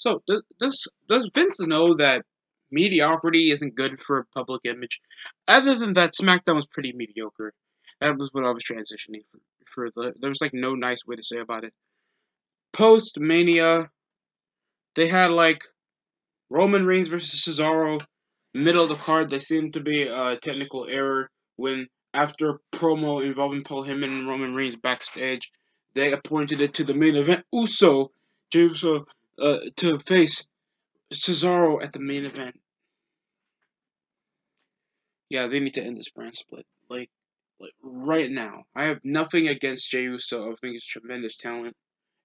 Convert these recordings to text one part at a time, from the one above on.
So does Vince know that mediocrity isn't good for public image? Other than that, SmackDown was pretty mediocre. That was what I was transitioning there was like no nice way to say about it. Post Mania, they had like Roman Reigns versus Cesaro, middle of the card. There seemed to be a technical error when after a promo involving Paul Heyman and Roman Reigns backstage, they appointed it to the main event. Jey Uso, to face Cesaro at the main event. Yeah, they need to end this brand split. Like right now. I have nothing against Jey Uso. I think he's tremendous talent,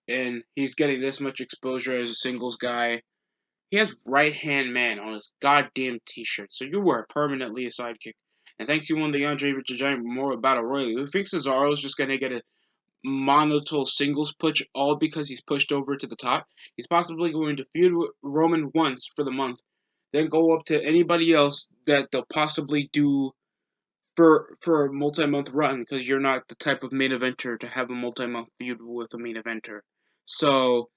and he's getting this much exposure as a singles guy. He has right hand man on his goddamn t-shirt, so you were permanently a sidekick. And thanks, you won the Andre the Giant Memorial Battle Royal. You think Cesaro's just gonna get a monotone singles push all because he's pushed over to the top? He's possibly going to feud with Roman once for the month, then go up to anybody else that they'll possibly do for a multi-month run, because you're not the type of main eventer to have a multi-month feud with a main eventer. So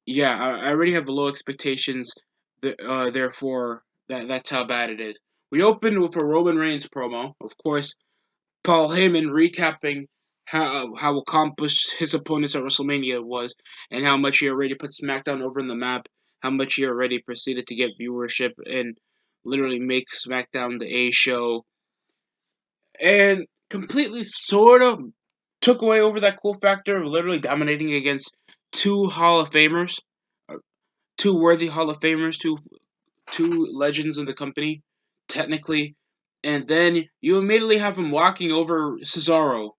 yeah, I already have low expectations. Therefore, that's how bad it is. We opened with a Roman Reigns promo, of course. Paul Heyman recapping how accomplished his opponents at WrestleMania was, and how much he already put SmackDown over in the map. How much he already proceeded to get viewership and literally make SmackDown the A show, and completely sort of took away over that cool factor of literally dominating against two Hall of Famers, two worthy Hall of Famers, two legends in the company, technically, and then you immediately have him walking away over Cesaro,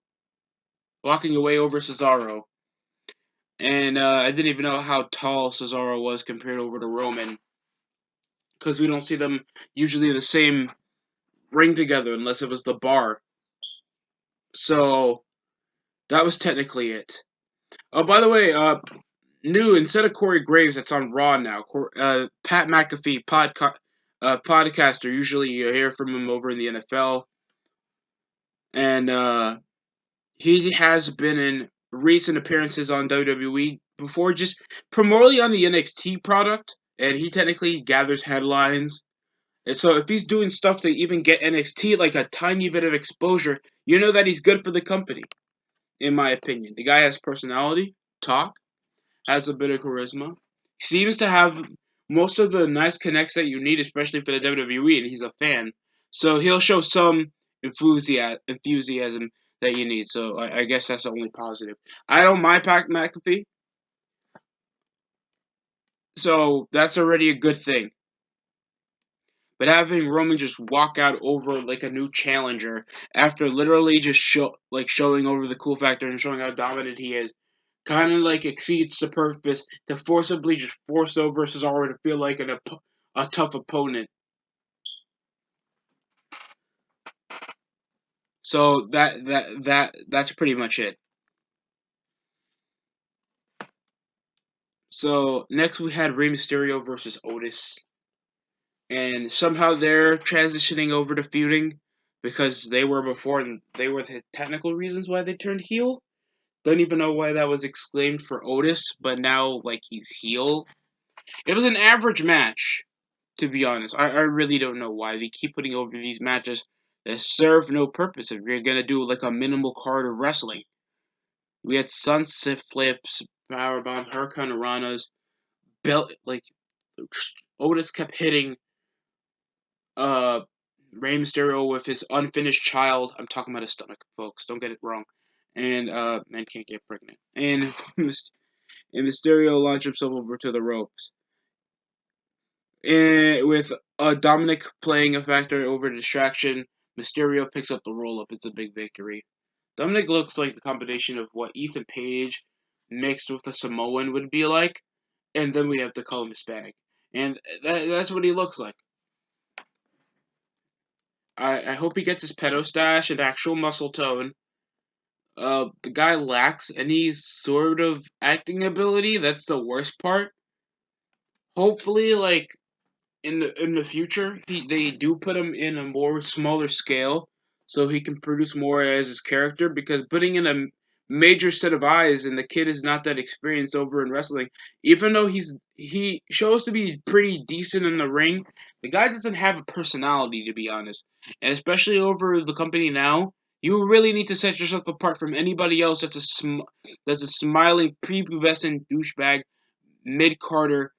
and I didn't even know how tall Cesaro was compared over to Roman, because we don't see them usually in the same ring together unless it was the bar. So that was technically it. Oh, by the way, new instead of Corey Graves, that's on Raw now. Pat McAfee, podcaster. Usually you hear from him over in the NFL, and he has been in recent appearances on WWE before, just primarily on the NXT product, and he technically gathers headlines. And so if he's doing stuff to even get NXT like a tiny bit of exposure, you know that he's good for the company, in my opinion. The guy has personality, talk, has a bit of charisma. He seems to have most of the nice connects that you need, especially for the WWE, and he's a fan. So he'll show some enthusiasm that you need. So I guess that's the only positive. I don't mind Pat McAfee, so that's already a good thing. But having Roman just walk out over like a new challenger after literally just showing over the cool factor and showing how dominant he is, kind of like exceeds the purpose to forcibly just force over Cesaro to feel like a tough opponent. So that's pretty much it. So next we had Rey Mysterio versus Otis, and somehow they're transitioning over to feuding because they were before, and they were the technical reasons why they turned heel. Don't even know why that was exclaimed for Otis, but now like he's heel. It was an average match, to be honest. I really don't know why they keep putting over these matches that serve no purpose if you're gonna do like a minimal card of wrestling. We had sunset flips, powerbomb, hurricane ranas, belt like Otis kept hitting uh Rey Mysterio with his unfinished child. I'm talking about his stomach, folks. Don't get it wrong. And men can't get pregnant. And Mysterio launched himself over to the ropes. And with Dominic playing a factor over distraction, Mysterio picks up the roll up. It's a big victory. Dominic looks like the combination of what Ethan Page mixed with a Samoan would be like, and then we have to call him Hispanic. And that's what he looks like. I hope he gets his pedo stash and actual muscle tone. The guy lacks any sort of acting ability. That's the worst part. Hopefully, like in the future, they do put him in a more smaller scale, so he can produce more as his character. Because major set of eyes, and the kid is not that experienced over in wrestling. Even though he shows to be pretty decent in the ring, the guy doesn't have a personality, to be honest. And especially over the company now, you really need to set yourself apart from anybody else that's a smiling prepubescent douchebag mid Carter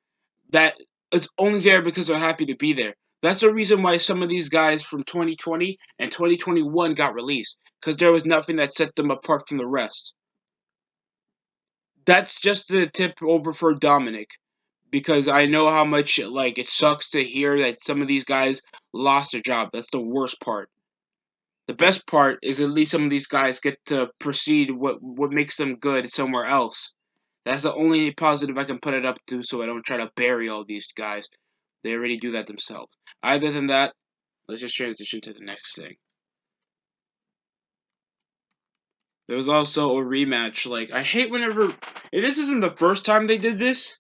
that is only there because they're happy to be there. That's the reason why some of these guys from 2020 and 2021 got released, because there was nothing that set them apart from the rest. That's just the tip over for Dominic, because I know how much it sucks to hear that some of these guys lost their job. That's the worst part. The best part is at least some of these guys get to proceed what makes them good somewhere else. That's the only positive I can put it up to, so I don't try to bury all these guys. They already do that themselves. Other than that, let's just transition to the next thing. There was also a rematch. I hate whenever. And this isn't the first time they did this.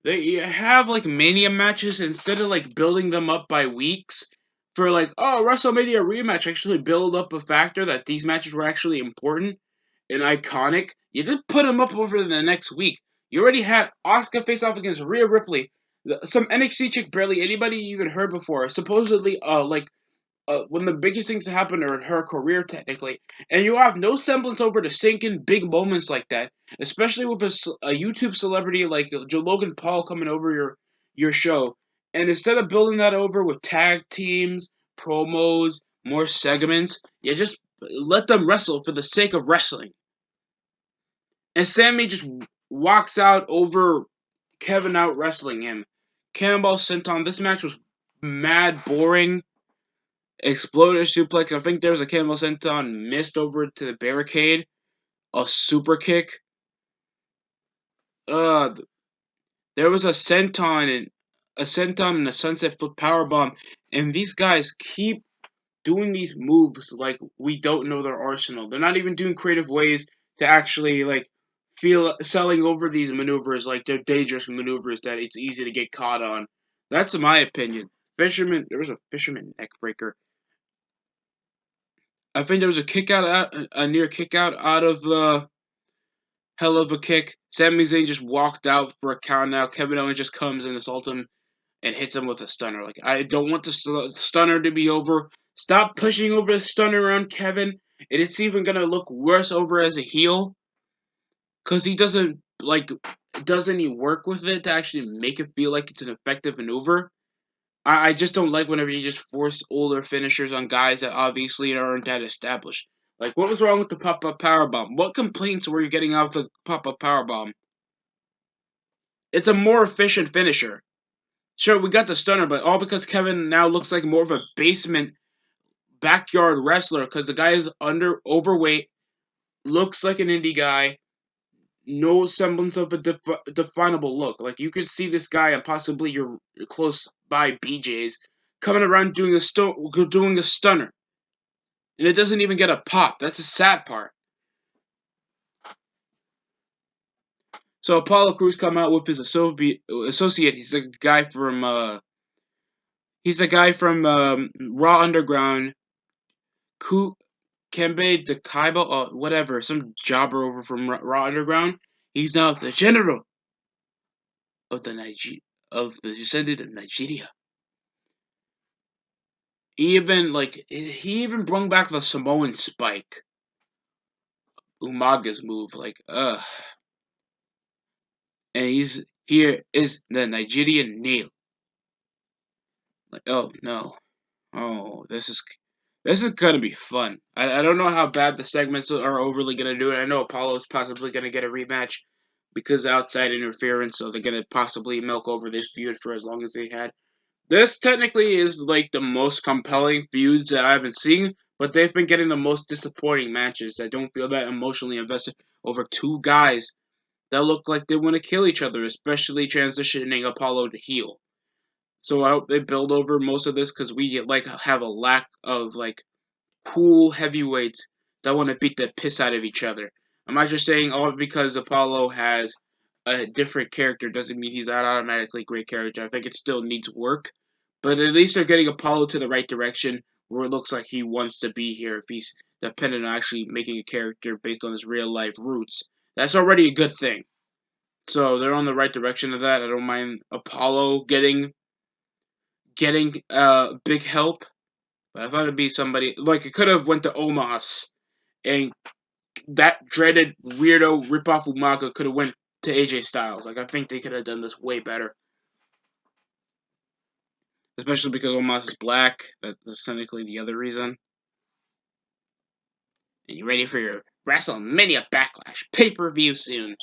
They have Mania matches instead of building them up by weeks for WrestleMania rematch actually build up a factor that these matches were actually important and iconic. You just put them up over the next week. You already had Asuka face off against Rhea Ripley, some NXT chick barely anybody even heard before. Supposedly, one of the biggest things to happen in her career, technically, and you have no semblance over to sink in big moments like that, especially with a YouTube celebrity like Joe Logan Paul coming over your show, and instead of building that over with tag teams, promos, more segments, you just let them wrestle for the sake of wrestling. And Sammy just walks out over Kevin out wrestling him. Cannonball Senton. This match was mad boring. Exploder suplex. I think there was a Cannonball Senton missed over to the barricade. A super kick. Uh, there was a senton and a sunset flip powerbomb, and these guys keep doing these moves like we don't know their arsenal. They're not even doing creative ways to actually feel selling over these maneuvers like they're dangerous maneuvers that it's easy to get caught on. That's my opinion. There was a fisherman neckbreaker. I think there was a near kick out of the hell of a kick. Sami Zayn just walked out for a count out. Kevin Owens just comes and assaults him and hits him with a stunner. I don't want the stunner to be over. Stop pushing over the stunner around Kevin. And it's even gonna look worse over as a heel, cause he doesn't he work with it to actually make it feel like it's an effective maneuver. I just don't like whenever you just force older finishers on guys that obviously aren't that established. What was wrong with the pop-up powerbomb? What complaints were you getting out of the pop-up powerbomb? It's a more efficient finisher. Sure, we got the stunner, but all because Kevin now looks like more of a basement backyard wrestler because the guy is overweight, looks like an indie guy, no semblance of a definable look. You could see this guy and possibly your close by BJ's coming around doing a stunner, and it doesn't even get a pop. That's the sad part. So Apollo Crews come out with his associate. He's a guy from Raw Underground. Kembe Dekaiba, whatever, some jobber over from Raw Underground. He's now the general of the descendant of Nigeria. He even brought back the Samoan Spike, Umaga's move. And here is the Nigerian nail. Oh no, oh this is gonna be fun. I don't know how bad the segments are overly gonna do it. I know Apollo's possibly gonna get a rematch because outside interference, so they're gonna possibly milk over this feud for as long as they had. This technically is the most compelling feuds that I've been seeing, but they've been getting the most disappointing matches. I don't feel that emotionally invested over two guys that look like they want to kill each other, especially transitioning Apollo to heel. So I hope they build over most of this because we have a lack of cool heavyweights that want to beat the piss out of each other. I'm not just saying all because Apollo has a different character doesn't mean he's an automatically great character. I think it still needs work, but at least they're getting Apollo to the right direction where it looks like he wants to be here if he's dependent on actually making a character based on his real life roots. That's already a good thing. So they're on the right direction of that. I don't mind Apollo getting big help. But I thought it'd be somebody like it could have went to Omos and that dreaded weirdo ripoff Umaga could have went to AJ Styles. Like I think they could have done this way better. Especially because Omos is black. That's technically the other reason. And you ready for your WrestleMania Backlash pay-per-view soon.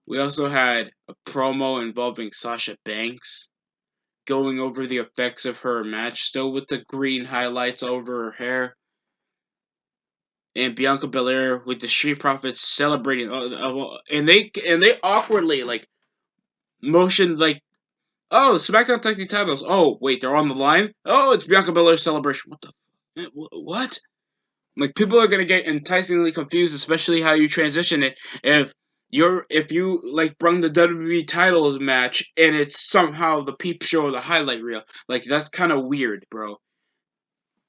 We also had a promo involving Sasha Banks going over the effects of her match, still with the green highlights over her hair. And Bianca Belair with the Street Profits celebrating, and they awkwardly like motioned like, oh, SmackDown Tag Team titles. Oh, wait, they're on the line. Oh, it's Bianca Belair's celebration. What the what? Like people are gonna get enticingly confused, especially how you transition it. If you like brung the WWE titles match and it's somehow the peep show or the highlight reel, like that's kind of weird, bro.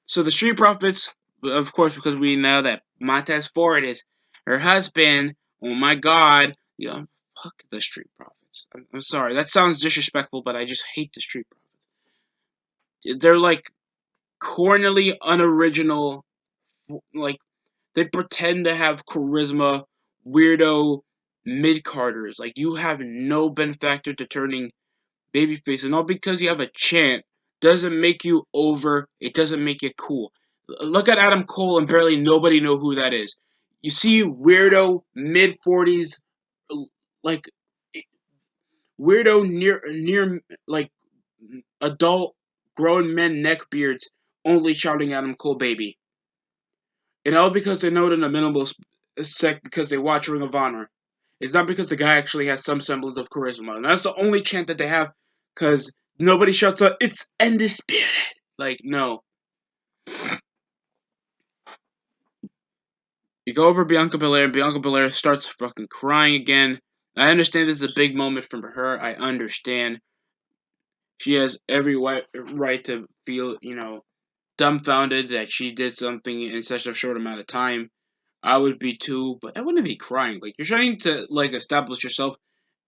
So the Street Profits, of course, because we know that Montez Ford is her husband. Oh my God, yeah, fuck the Street Profits. I'm sorry, that sounds disrespectful, but I just hate the Street Profits. They're like cornily unoriginal, like they pretend to have charisma, weirdo mid carders. Like you have no benefactor to turning babyface, and all because you have a chant doesn't make you over. It doesn't make you cool. Look at Adam Cole, and barely nobody know who that is. You see weirdo mid 40s, like weirdo near like adult grown men neckbeards, only shouting Adam Cole baby. And all because they know it in a minimal sec because they watch Ring of Honor. It's not because the guy actually has some semblance of charisma. And that's the only chant that they have because nobody shouts out, it's undisputed. Like, no. You go over Bianca Belair, and Bianca Belair starts fucking crying again. I understand this is a big moment for her. I understand. She has every right to feel, dumbfounded that she did something in such a short amount of time. I would be too, but I wouldn't be crying. Like you're trying to like establish yourself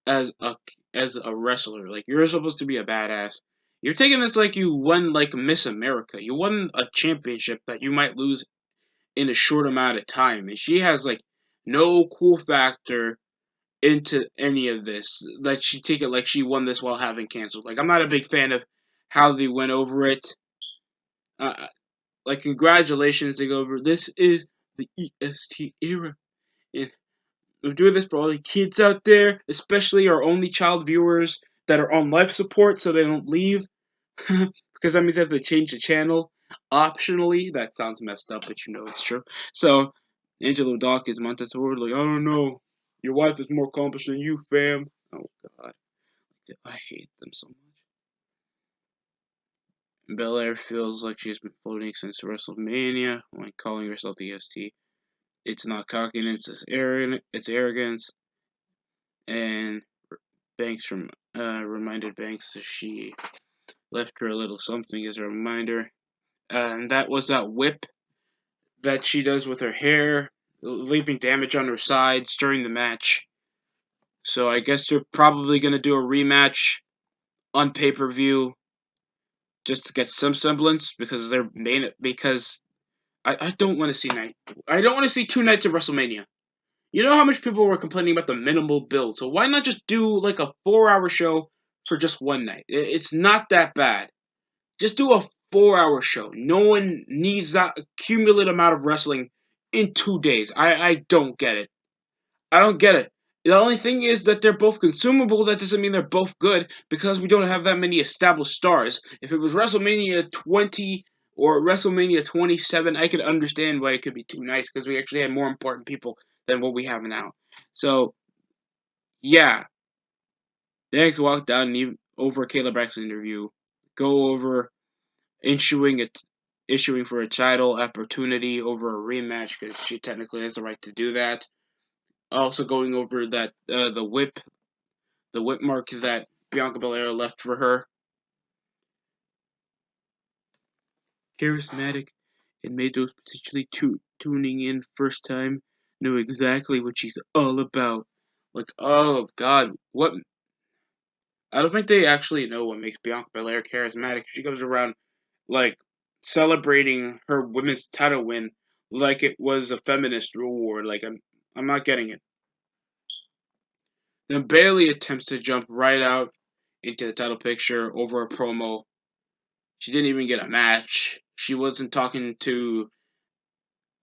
as a wrestler. Like you're supposed to be a badass. You're taking this like you won like Miss America. You won a championship that you might lose in a short amount of time, and she has like no cool factor into any of this. That she take it like she won this while having canceled. Like I'm not a big fan of how they went over it. Uh, like congratulations, they go over. This is the EST era, and we're doing this for all the kids out there, especially our only child viewers that are on life support so they don't leave. Because that means they have to change the channel optionally. That sounds messed up, but it's true. So, Angelo Dawkins, Montez Ford, like, I don't know. Your wife is more accomplished than you, fam. Oh, God. I hate them so much. Belair feels like she's been floating since WrestleMania when calling herself the DST. It's not cockiness, it's arrogance. And Banks reminded Banks that she left her a little something as a reminder. And that was that whip that she does with her hair, leaving damage on her sides during the match. So I guess they're probably going to do a rematch on pay-per-view just to get some semblance because I don't want to see I don't want to see 2 nights of WrestleMania. You know how much people were complaining about the minimal build, so why not just do like a 4-hour show for just one night? It's not that bad. Just do a 4-hour show. No one needs that cumulative amount of wrestling in 2 days. I don't get it. I don't get it. The only thing is that they're both consumable. That doesn't mean they're both good because we don't have that many established stars. If it was WrestleMania 20 or WrestleMania 27, I could understand why it could be 2 nights because we actually had more important people than what we have now. So, yeah. Next, walk down over Caleb Braxton's interview. Go over issuing for a title opportunity over a rematch because she technically has the right to do that. Also going over that the whip mark that Bianca Belair left for her. charismatic, and made those potentially tuning in first time know exactly what she's all about. Like, oh god, what? I don't think they actually know what makes Bianca Belair charismatic. She goes around like celebrating her women's title win like it was a feminist reward. Like I'm not getting it. Then Bailey attempts to jump right out into the title picture over a promo. She didn't even get a match. She wasn't talking to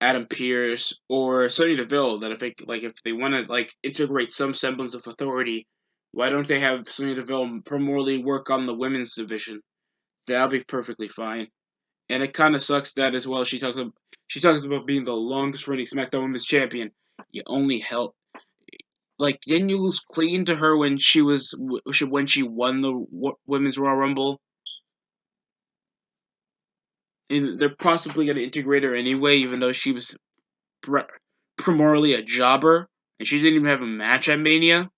Adam Pearce or Sonya Deville. That if they want to integrate some semblance of authority, why don't they have Sonya Deville primarily work on the women's division? That'll be perfectly fine. And it kind of sucks that as well. She talks about being the longest reigning SmackDown Women's Champion. You only held didn't you lose clean to her when she won the Women's Royal Rumble? And they're possibly going to integrate her anyway, even though she was primarily a jobber and she didn't even have a match at Mania.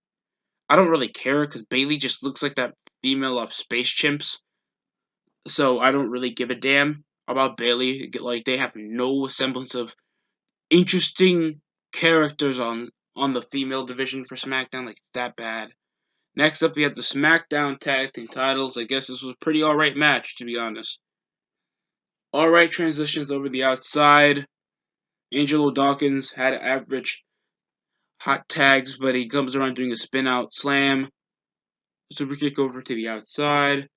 I don't really care because Bailey just looks like that female of Space Chimps. So I don't really give a damn about Bailey. Like they have no semblance of interesting characters on the female division for SmackDown. Like that bad. Next up, we have the SmackDown Tag Team titles. I guess this was a pretty alright match, to be honest. Alright transitions over the outside. Angelo Dawkins had average hot tags, but he comes around doing a spin out slam. Super kick over to the outside.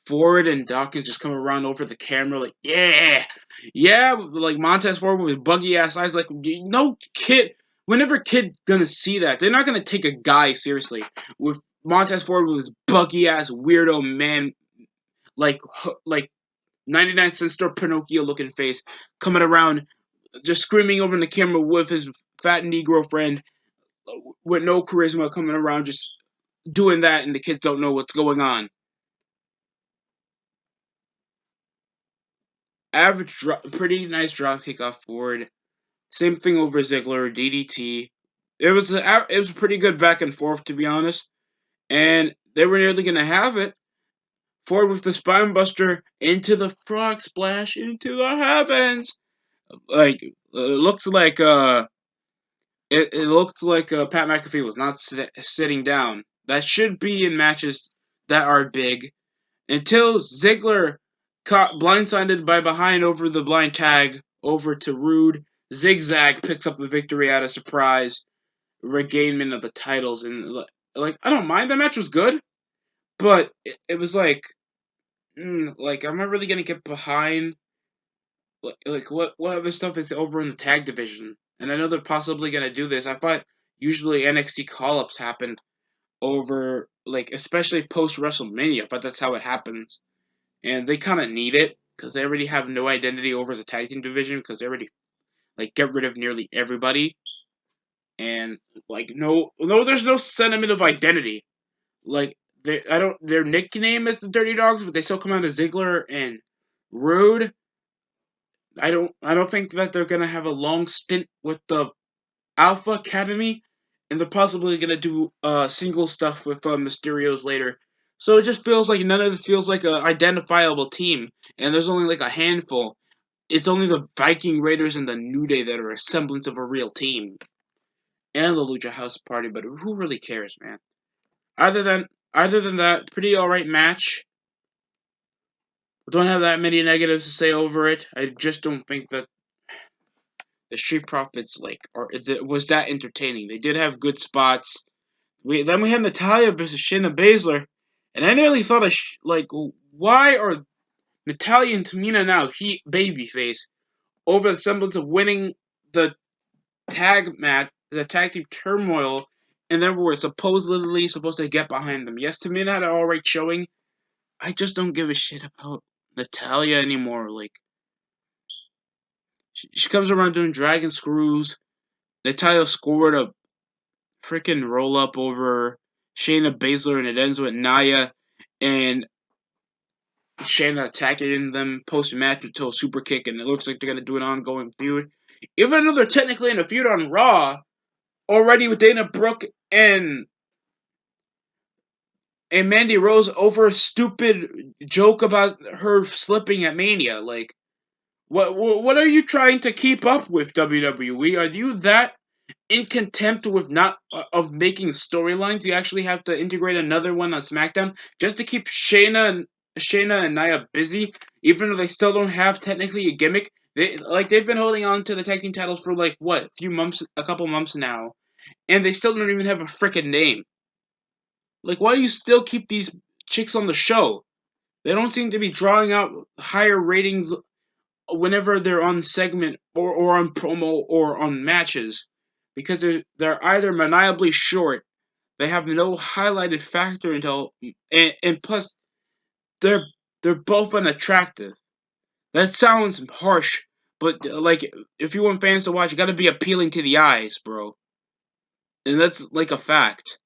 Ford and Dawkins just come around over the camera like, yeah, yeah, like Montez Ford with buggy ass eyes, like no kid. Whenever kid gonna see that, they're not gonna take a guy seriously with Montez Ford with his buggy ass weirdo man, like 99 cent store Pinocchio looking face coming around, just screaming over the camera with his fat Negro friend with no charisma coming around, just doing that, and the kids don't know what's going on. Average drop, pretty nice drop kick off Ford. Same thing over Ziggler, DDT. It was pretty good back and forth, to be honest, and they were nearly gonna have it. Ford with the spine buster into the frog splash into the heavens. Like it looked like it looked like Pat McAfee was not sitting down. That should be in matches that are big. Until Ziggler caught blindsided by behind over the blind tag over to Rude. Zigzag picks up the victory out of surprise, regainment of the titles, and I don't mind. The match was good, but it was like I'm not really gonna get behind what other stuff is over in the tag division. And I know they're possibly gonna do this. I thought usually NXT call ups happen over especially post WrestleMania. I thought that's how it happens. And they kind of need it because they already have no identity over the tag team division because they already get rid of nearly everybody, and no, there's no sentiment of identity. Like I don't, their nickname is the Dirty Dogs, but they still come out as Ziggler and Rude. I don't think that they're gonna have a long stint with the Alpha Academy, and they're possibly gonna do single stuff with Mysterios later. So it just feels like none of this feels like an identifiable team, and there's only like a handful. It's only the Viking Raiders and the New Day that are a semblance of a real team, and the Lucha House Party. But who really cares, man? Other than other than that, pretty alright match. Don't have that many negatives to say over it. I just don't think that the Street Profits was that entertaining. They did have good spots. Then we had Natalia versus Shayna Baszler, and I nearly thought why are Natalia and Tamina now babyface over the semblance of winning the tag match, the tag team turmoil, and then we're supposedly supposed to get behind them. Yes, Tamina had an alright showing. I just don't give a shit about Natalia anymore. She comes around doing dragon screws. Natalia scored a freaking roll up over Shayna Baszler, and it ends with Nia and Shayna attacking them post match until a super kick, and it looks like they're gonna do an ongoing feud. Even though they're technically in a feud on Raw already with Dana Brooke and and Mandy Rose over a stupid joke about her slipping at Mania. Like, what are you trying to keep up with, WWE? Are you that in contempt with not of making storylines? You actually have to integrate another one on SmackDown just to keep Shayna and Nia busy, even though they still don't have technically a gimmick. They've been holding on to the tag team titles for like what, a couple months now, and they still don't even have a freaking name. Like, why do you still keep these chicks on the show? They don't seem to be drawing out higher ratings whenever they're on segment or on promo or on matches, because they're either maniacally short, they have no highlighted factor until, and plus they're they're both unattractive. That sounds harsh, but like, if you want fans to watch, you got to be appealing to the eyes, bro, and that's like a fact.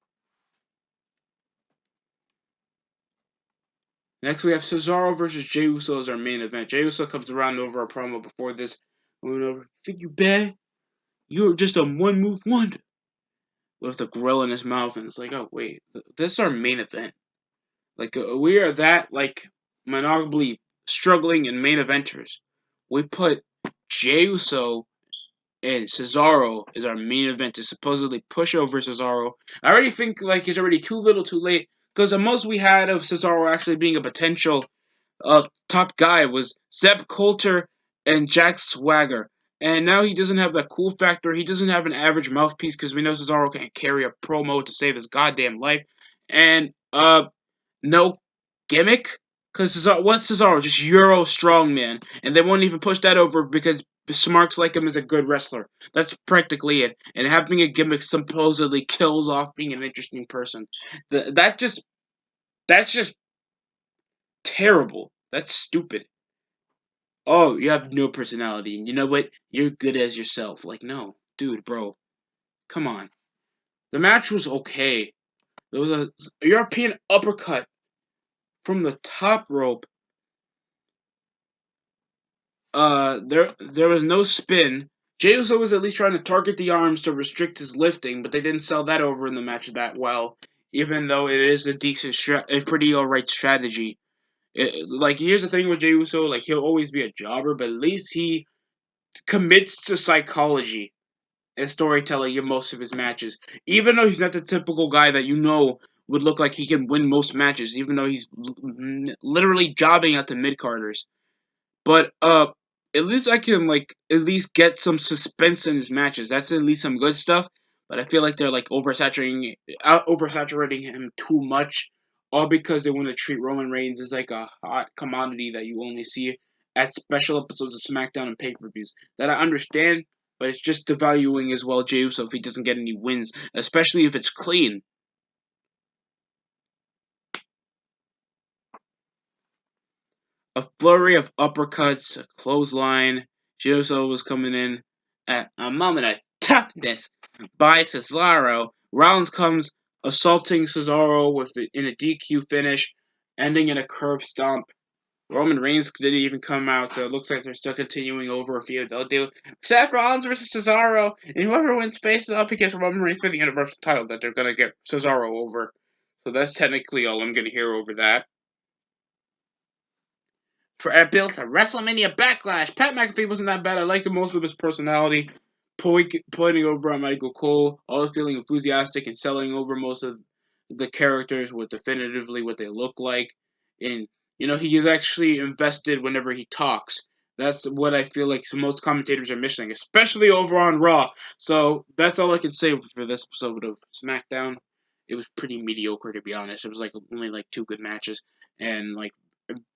Next, we have Cesaro versus Jey Uso as our main event. Jey Uso comes around over a promo before this. Going over, think you bad? You're just a one move wonder. With a grill in his mouth, and it's like, oh wait, this is our main event. Like, we are that like monopoly struggling in main eventers. We put Jey Uso and Cesaro as our main event to supposedly push over Cesaro. I already think like it's already too little, too late, because the most we had of Cesaro actually being a potential top guy was Zeb Coulter and Jack Swagger. And now he doesn't have that cool factor. He doesn't have an average mouthpiece because we know Cesaro can't carry a promo to save his goddamn life. And no gimmick, because what's Cesaro? Just Euro strongman, and they won't even push that over because Smarks like him as a good wrestler. That's practically it. And having a gimmick supposedly kills off being an interesting person. That's just terrible. That's stupid. Oh, you have no personality, and you know what? You're good as yourself. Like, no, dude, bro, come on. The match was okay. There was a European uppercut from the top rope. There was no spin. Jey Uso was at least trying to target the arms to restrict his lifting, but they didn't sell that over in the match that well. Even though it is a pretty alright strategy. Like, here's the thing with Jey Uso: like, he'll always be a jobber, but at least he commits to psychology and storytelling in most of his matches. Even though he's not the typical guy that would look like he can win most matches, even though he's literally jobbing at the mid carders. But at least I can like at least get some suspense in his matches. That's at least some good stuff. But I feel like they're like oversaturating him too much, all because they want to treat Roman Reigns as like a hot commodity that you only see at special episodes of SmackDown and pay-per-views. That I understand, but it's just devaluing as well Jey Uso if he doesn't get any wins, especially if it's clean. A flurry of uppercuts, a clothesline. Jey Uso was coming in at a moment of toughness by Cesaro. Rollins comes assaulting Cesaro in a DQ finish, ending in a curb stomp. Roman Reigns didn't even come out, so it looks like they're still continuing over a feud. They'll do Seth Rollins versus Cesaro, and whoever wins faces off against Roman Reigns for the Universal title that they're gonna get Cesaro over. So that's technically all I'm gonna hear over that. For a build to WrestleMania Backlash, Pat McAfee wasn't that bad. I liked most of his personality, pointing over on Michael Cole, always feeling enthusiastic and selling over most of the characters with definitively what they look like. And, he is actually invested whenever he talks. That's what I feel like most commentators are missing, especially over on Raw. So that's all I can say for this episode of SmackDown. It was pretty mediocre, to be honest. It was like only like two good matches and like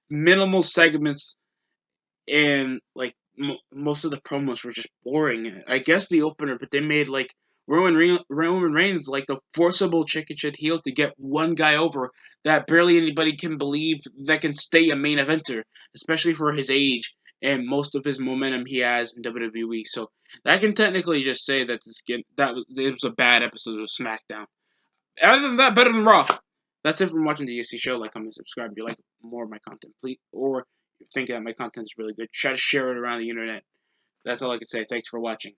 minimal segments, and like most of the promos were just boring. I guess the opener, but they made like Roman Reigns like the forcible chicken shit heel to get one guy over that barely anybody can believe that can stay a main eventer, especially for his age and most of his momentum he has in WWE. So I can technically just say that that it was a bad episode of SmackDown. Other than that, better than Raw. That's it from watching the DST show. Like, comment, subscribe if you like more of my content, please. Or if you think that my content is really good, try to share it around the internet. That's all I can say. Thanks for watching.